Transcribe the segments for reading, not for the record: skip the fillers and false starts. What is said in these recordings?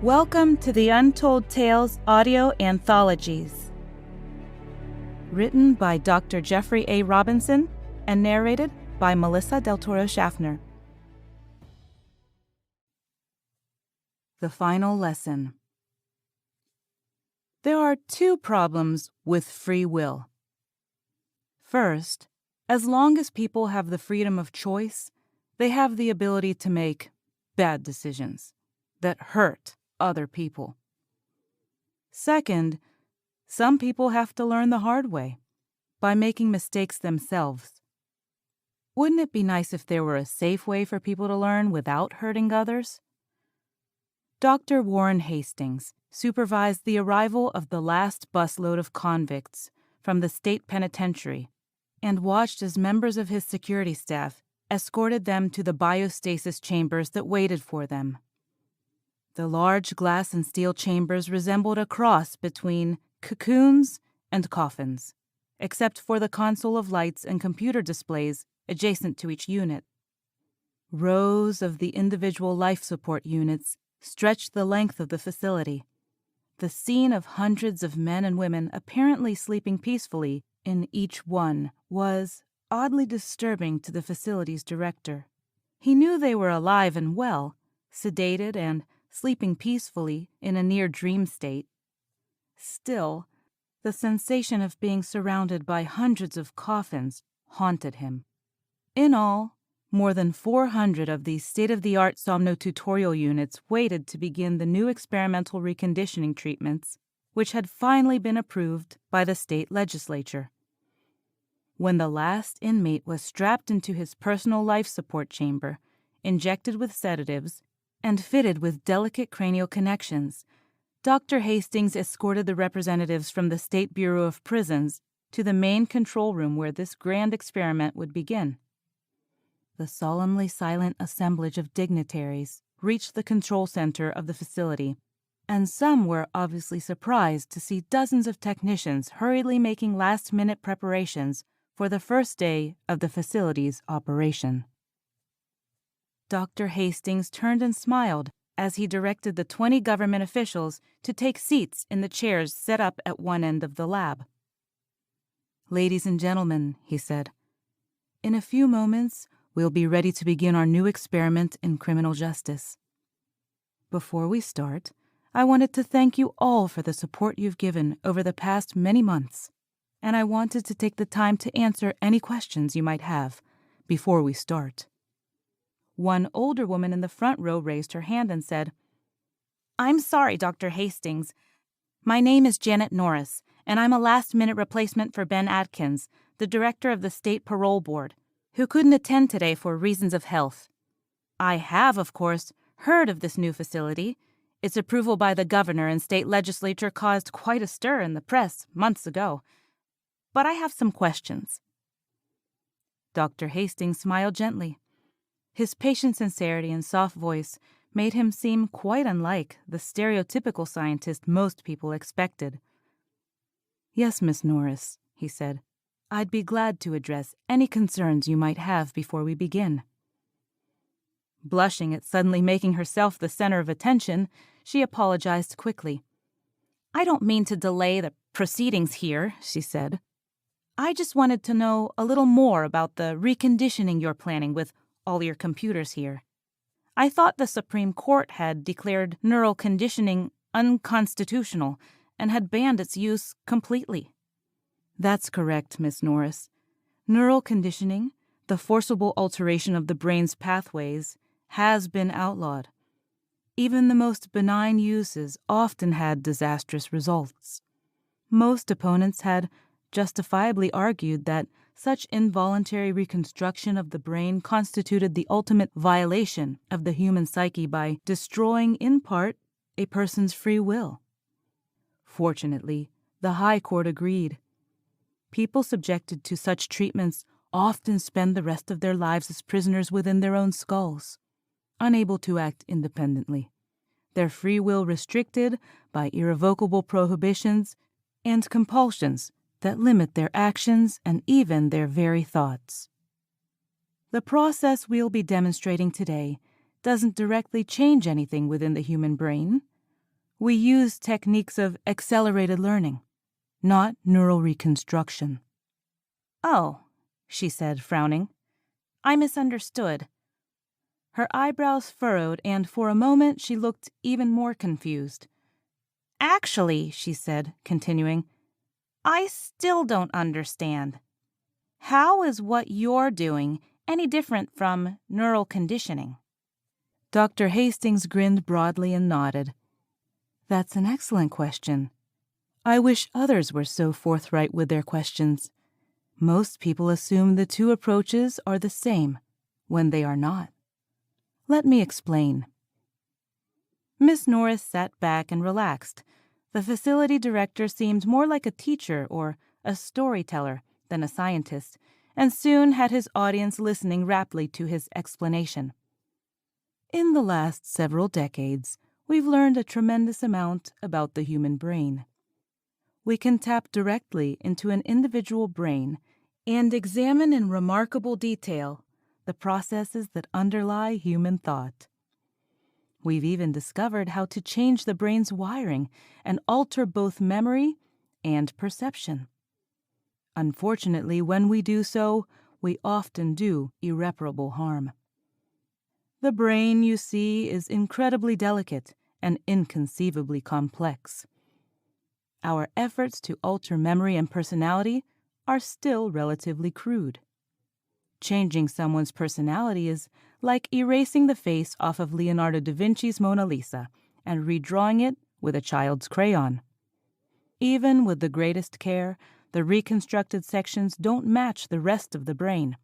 Welcome to the Untold Tales audio anthologies. Written by Dr. Jeffrey A. Robinson and narrated by Melissa Del Toro Schaffner. The final lesson. There are two problems with free will. First, as long as people have the freedom of choice, they have the ability to make bad decisions that hurt other people. Second, some people have to learn the hard way, by making mistakes themselves. Wouldn't it be nice if there were a safe way for people to learn without hurting others? Dr. Warren Hastings supervised the arrival of the last busload of convicts from the state penitentiary and watched as members of his security staff escorted them to the biostasis chambers that waited for them. The large glass and steel chambers resembled a cross between cocoons and coffins, except for the console of lights and computer displays adjacent to each unit. Rows of the individual life support units stretched the length of the facility. The scene of hundreds of men and women apparently sleeping peacefully in each one was oddly disturbing to the facility's director. He knew they were alive and well, sedated and sleeping peacefully in a near-dream state. Still, the sensation of being surrounded by hundreds of coffins haunted him. In all, more than 400 of these state-of-the-art somnotutorial units waited to begin the new experimental reconditioning treatments, which had finally been approved by the state legislature. When the last inmate was strapped into his personal life support chamber, injected with sedatives, and fitted with delicate cranial connections, Dr. Hastings escorted the representatives from the State Bureau of Prisons to the main control room where this grand experiment would begin. The solemnly silent assemblage of dignitaries reached the control center of the facility, and some were obviously surprised to see dozens of technicians hurriedly making last-minute preparations for the first day of the facility's operation. Dr. Hastings turned and smiled as he directed the 20 government officials to take seats in the chairs set up at one end of the lab. "Ladies and gentlemen," he said, "in a few moments we'll be ready to begin our new experiment in criminal justice. Before we start, I wanted to thank you all for the support you've given over the past many months, and I wanted to take the time to answer any questions you might have before we start." One older woman in the front row raised her hand and said, "I'm sorry, Dr. Hastings. My name is Janet Norris, and I'm a last-minute replacement for Ben Atkins, the director of the State Parole Board, who couldn't attend today for reasons of health. I have, of course, heard of this new facility. Its approval by the governor and state legislature caused quite a stir in the press months ago. But I have some questions." Dr. Hastings smiled gently. His patient sincerity and soft voice made him seem quite unlike the stereotypical scientist most people expected. "Yes, Miss Norris," he said. "I'd be glad to address any concerns you might have before we begin." Blushing at suddenly making herself the center of attention, she apologized quickly. "I don't mean to delay the proceedings here," she said. "I just wanted to know a little more about the reconditioning you're planning with all your computers here. I thought the Supreme Court had declared neural conditioning unconstitutional and had banned its use completely." "That's correct, Miss Norris. Neural conditioning, the forcible alteration of the brain's pathways, has been outlawed. Even the most benign uses often had disastrous results. Most opponents had justifiably argued that such involuntary reconstruction of the brain constituted the ultimate violation of the human psyche by destroying, in part, a person's free will. Fortunately, the High Court agreed. People subjected to such treatments often spend the rest of their lives as prisoners within their own skulls, unable to act independently, their free will restricted by irrevocable prohibitions and compulsions that limit their actions and even their very thoughts. The process we'll be demonstrating today doesn't directly change anything within the human brain, We use techniques of accelerated learning, not neural reconstruction." "Oh," she said, frowning. "I misunderstood." Her eyebrows furrowed, and for a moment she looked even more confused. "Actually," she said, continuing, "I still don't understand. How is what you're doing any different from neural conditioning?" Dr. Hastings grinned broadly and nodded. "That's an excellent question. I wish others were so forthright with their questions. Most people assume the two approaches are the same when they are not. Let me explain." Miss Norris sat back and relaxed. The facility director seemed more like a teacher or a storyteller than a scientist, and soon had his audience listening raptly to his explanation. In the last several decades, we've learned a tremendous amount about the human brain. We can tap directly into an individual brain and examine in remarkable detail the processes that underlie human thought. We've even discovered how to change the brain's wiring and alter both memory and perception. Unfortunately, when we do so, we often do irreparable harm. The brain, you see, is incredibly delicate and inconceivably complex. Our efforts to alter memory and personality are still relatively crude. Changing someone's personality is like erasing the face off of Leonardo da Vinci's Mona Lisa and redrawing it with a child's crayon. Even with the greatest care, the reconstructed sections don't match the rest of the brain.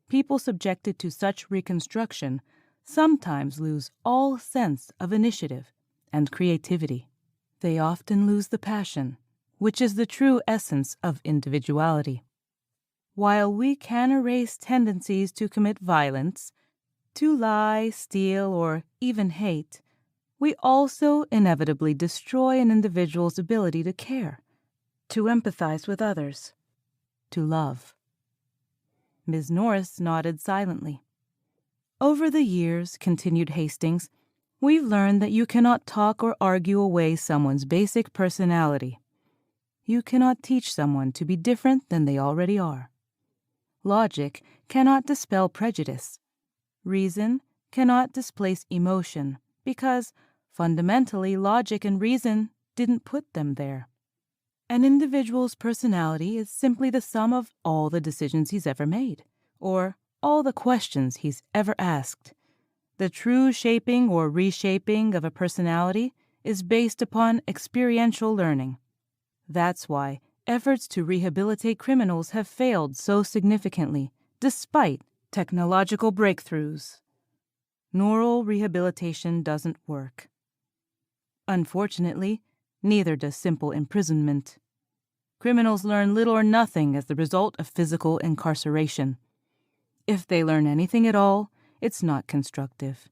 People subjected to such reconstruction sometimes lose all sense of initiative and creativity. They often lose the passion, which is the true essence of individuality. While we can erase tendencies to commit violence, to lie, steal, or even hate, we also inevitably destroy an individual's ability to care, to empathize with others, to love. Ms. Norris nodded silently. "Over the years," continued Hastings, "we've learned that you cannot talk or argue away someone's basic personality. You cannot teach someone to be different than they already are. Logic cannot dispel prejudice. Reason cannot displace emotion because, fundamentally, logic and reason didn't put them there. An individual's personality is simply the sum of all the decisions he's ever made, or all the questions he's ever asked. The true shaping or reshaping of a personality is based upon experiential learning. That's why efforts to rehabilitate criminals have failed so significantly, despite technological breakthroughs. Neural rehabilitation doesn't work. Unfortunately, neither does simple imprisonment. Criminals learn little or nothing as the result of physical incarceration. If they learn anything at all, it's not constructive.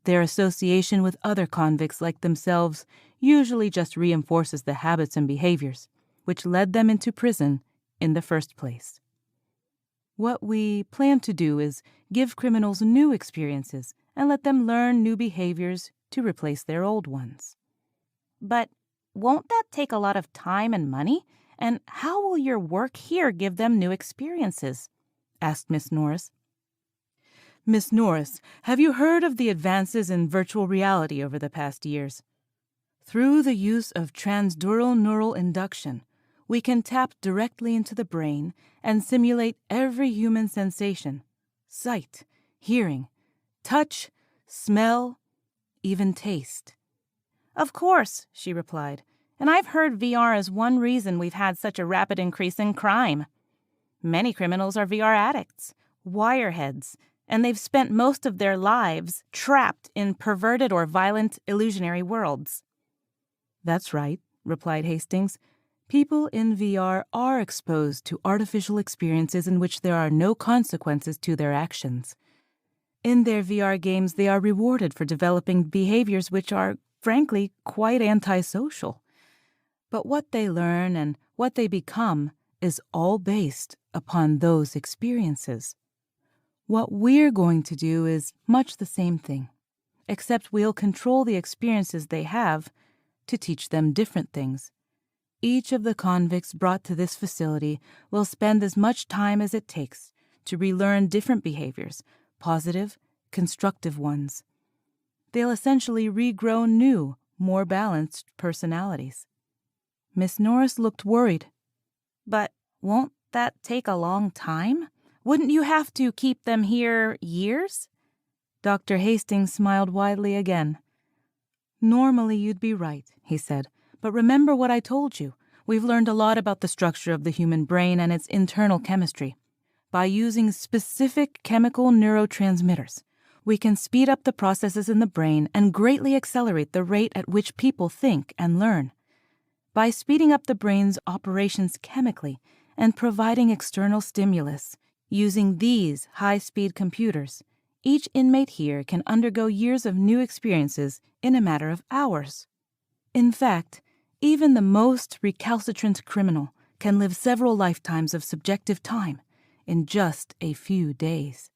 Their association with other convicts like themselves usually just reinforces the habits and behaviors which led them into prison in the first place. What we plan to do is give criminals new experiences and let them learn new behaviors to replace their old ones." "But won't that take a lot of time and money? And how will your work here give them new experiences?" asked Miss Norris. "Miss Norris, have you heard of the advances in virtual reality over the past years? Through the use of transdural neural induction, we can tap directly into the brain and simulate every human sensation: sight, hearing, touch, smell, even taste." "Of course," she replied, "and I've heard VR is one reason we've had such a rapid increase in crime. Many criminals are VR addicts, wireheads, and they've spent most of their lives trapped in perverted or violent illusionary worlds." "That's right," replied Hastings. "People in VR are exposed to artificial experiences in which there are no consequences to their actions. In their VR games, they are rewarded for developing behaviors which are, frankly, quite antisocial. But what they learn and what they become is all based upon those experiences. What we're going to do is much the same thing, except we'll control the experiences they have to teach them different things. Each of the convicts brought to this facility will spend as much time as it takes to relearn different behaviors, positive, constructive ones. They'll essentially regrow new, more balanced personalities. Miss Norris looked worried. But won't that take a long time? Wouldn't you have to keep them here years? Dr. Hastings smiled widely again. Normally you'd be right, he said, but remember what I told you. We've learned a lot about the structure of the human brain and its internal chemistry. By using specific chemical neurotransmitters, we can speed up the processes in the brain and greatly accelerate the rate at which people think and learn. By speeding up the brain's operations chemically and providing external stimulus, using these high-speed computers, each inmate here can undergo years of new experiences in a matter of hours. In fact, even the most recalcitrant criminal can live several lifetimes of subjective time in just a few days.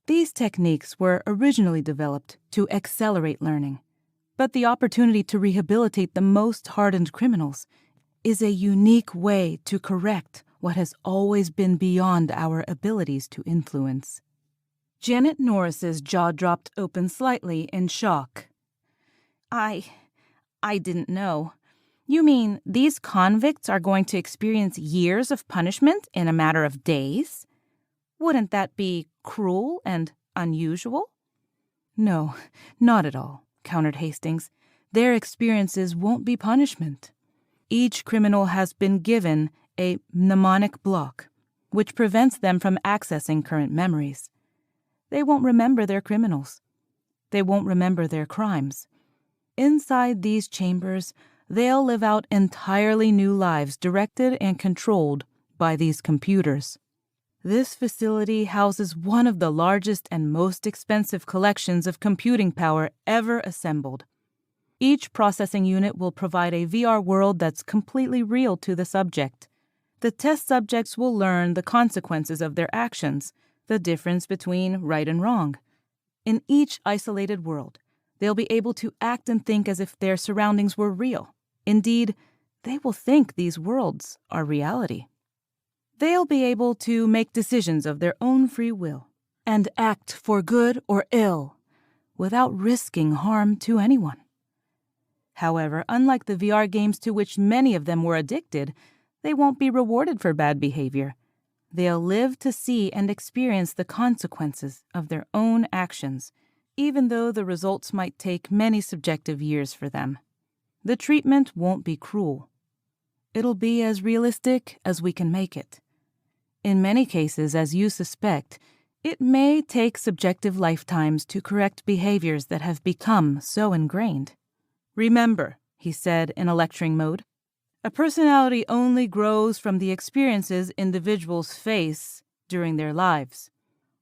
These techniques were originally developed to accelerate learning, but the opportunity to rehabilitate the most hardened criminals is a unique way to correct what has always been beyond our abilities to influence. Janet Norris's jaw dropped open slightly in shock. I didn't know. You mean these convicts are going to experience years of punishment in a matter of days? Wouldn't that be cruel and unusual? No, not at all, countered Hastings. Their experiences won't be punishment. Each criminal has been given a mnemonic block, which prevents them from accessing current memories. They won't remember their criminals. They won't remember their crimes. Inside these chambers, they'll live out entirely new lives directed and controlled by these computers. This facility houses one of the largest and most expensive collections of computing power ever assembled. Each processing unit will provide a VR world that's completely real to the subject. The test subjects will learn the consequences of their actions, the difference between right and wrong. In each isolated world, they'll be able to act and think as if their surroundings were real. Indeed, they will think these worlds are reality. They'll be able to make decisions of their own free will and act for good or ill without risking harm to anyone. However, unlike the VR games to which many of them were addicted, they won't be rewarded for bad behavior. They'll live to see and experience the consequences of their own actions, even though the results might take many subjective years for them. The treatment won't be cruel. It'll be as realistic as we can make it. In many cases, as you suspect, it may take subjective lifetimes to correct behaviors that have become so ingrained. Remember, he said in a lecturing mode, a personality only grows from the experiences individuals face during their lives.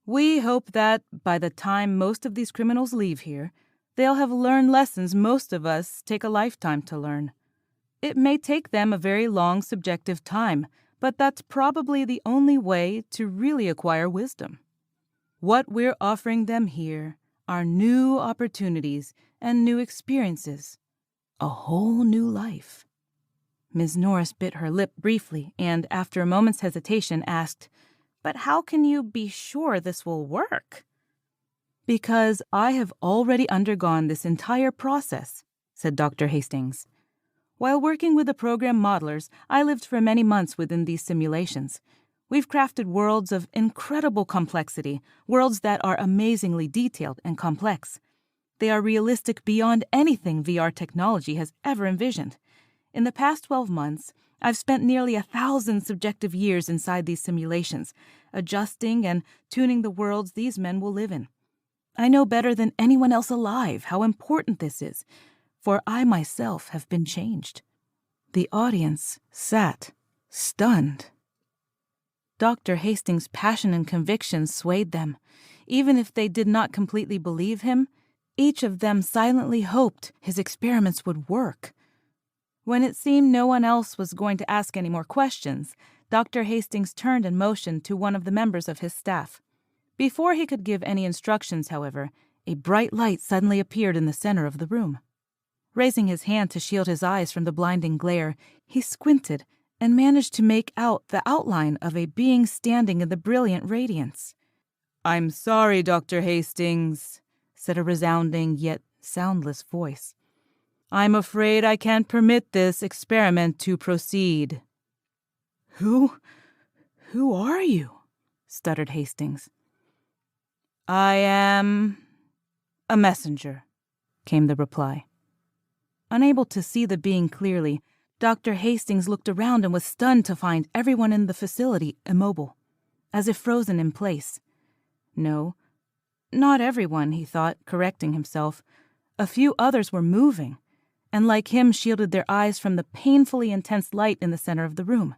We hope that by the time most of these criminals leave here, they'll have learned lessons most of us take a lifetime to learn. It may take them a very long subjective time, but that's probably the only way to really acquire wisdom. What we're offering them here are new opportunities and new experiences, a whole new life. Ms. Norris bit her lip briefly and, after a moment's hesitation, asked, "But how can you be sure this will work?" "Because I have already undergone this entire process," said Dr. Hastings. "While working with the program modelers, I lived for many months within these simulations. We've crafted worlds of incredible complexity, worlds that are amazingly detailed and complex. They are realistic beyond anything VR technology has ever envisioned. In the past 12 months, I've spent nearly 1,000 subjective years inside these simulations, adjusting and tuning the worlds these men will live in. I know better than anyone else alive how important this is, for I myself have been changed." The audience sat, stunned. Dr. Hastings' passion and conviction swayed them. Even if they did not completely believe him, each of them silently hoped his experiments would work. When it seemed no one else was going to ask any more questions, Dr. Hastings turned and motioned to one of the members of his staff. Before he could give any instructions, however, a bright light suddenly appeared in the center of the room. Raising his hand to shield his eyes from the blinding glare, he squinted and managed to make out the outline of a being standing in the brilliant radiance. "I'm sorry, Dr. Hastings," said a resounding yet soundless voice. "I'm afraid I can't permit this experiment to proceed." Who are you?" stuttered Hastings. "I am a messenger," came the reply. Unable to see the being clearly, Dr. Hastings looked around and was stunned to find everyone in the facility immobile, as if frozen in place. No, not everyone, he thought, correcting himself. A few others were moving, and like him shielded their eyes from the painfully intense light in the center of the room.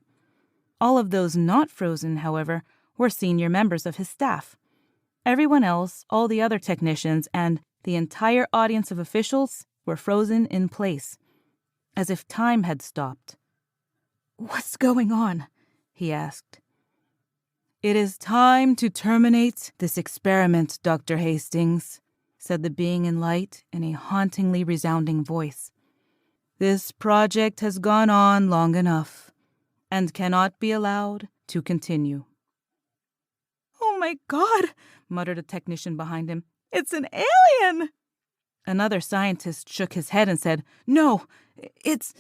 All of those not frozen, however, were senior members of his staff. Everyone else, all the other technicians, and the entire audience of officials were frozen in place, as if time had stopped. "What's going on?" he asked. "It is time to terminate this experiment, Dr. Hastings," said the being in light in a hauntingly resounding voice. "This project has gone on long enough and cannot be allowed to continue." "Oh my God," muttered a technician behind him. "It's an alien!" Another scientist shook his head and said, "No, it's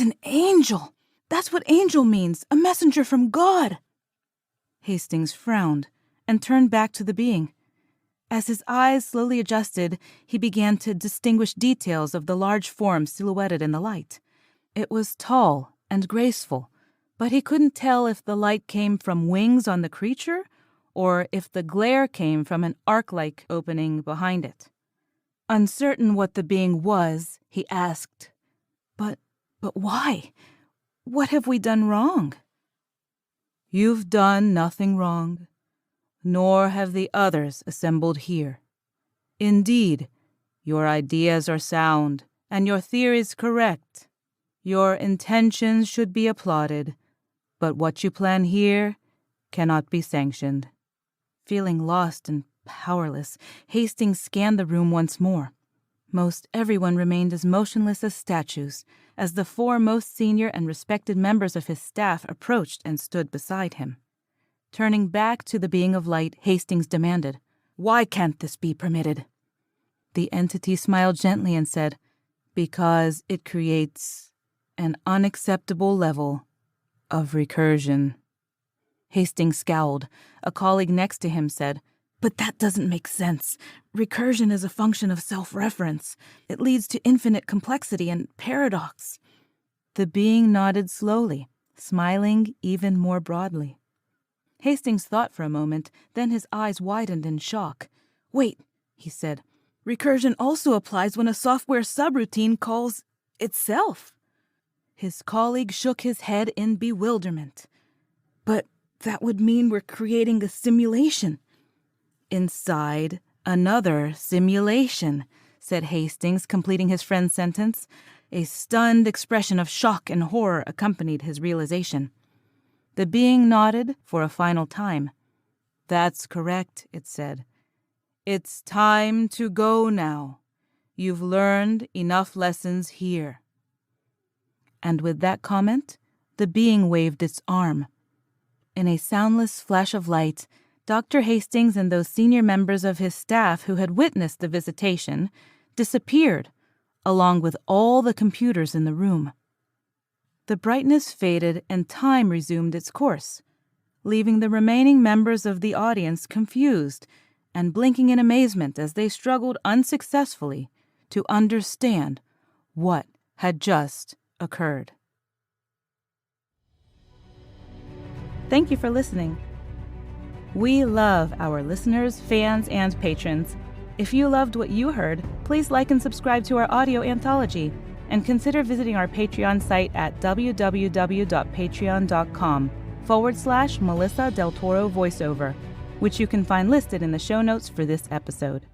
an angel. That's what angel means, a messenger from God." Hastings frowned and turned back to the being. As his eyes slowly adjusted, he began to distinguish details of the large form silhouetted in the light. It was tall and graceful, but he couldn't tell if the light came from wings on the creature or if the glare came from an arc-like opening behind it. Uncertain what the being was, he asked, But why? What have we done wrong?" "You've done nothing wrong, nor have the others assembled here. Indeed, your ideas are sound, and your theories correct. Your intentions should be applauded, but what you plan here cannot be sanctioned." Feeling lost and powerless, Hastings scanned the room once more. Most everyone remained as motionless as statues, as the four most senior and respected members of his staff approached and stood beside him. Turning back to the being of light, Hastings demanded, "Why can't this be permitted?" The entity smiled gently and said, "Because it creates an unacceptable level of recursion." Hastings scowled. A colleague next to him said, "But that doesn't make sense. Recursion is a function of self-reference. It leads to infinite complexity and paradox." The being nodded slowly, smiling even more broadly. Hastings thought for a moment, then his eyes widened in shock. "Wait," he said. "Recursion also applies when a software subroutine calls itself." His colleague shook his head in bewilderment. "But that would mean we're creating a simulation." "Inside another simulation," said Hastings, completing his friend's sentence. A stunned expression of shock and horror accompanied his realization. The being nodded for a final time. "That's correct," it said. "It's time to go now. You've learned enough lessons here." And with that comment, the being waved its arm. In a soundless flash of light, Dr. Hastings and those senior members of his staff who had witnessed the visitation disappeared, along with all the computers in the room. The brightness faded and time resumed its course, leaving the remaining members of the audience confused and blinking in amazement as they struggled unsuccessfully to understand what had just occurred. Thank you for listening. We love our listeners, fans, and patrons. If you loved what you heard, please like and subscribe to our audio anthology, and consider visiting our Patreon site at www.patreon.com/Melissa Del Toro voiceover, which you can find listed in the show notes for this episode.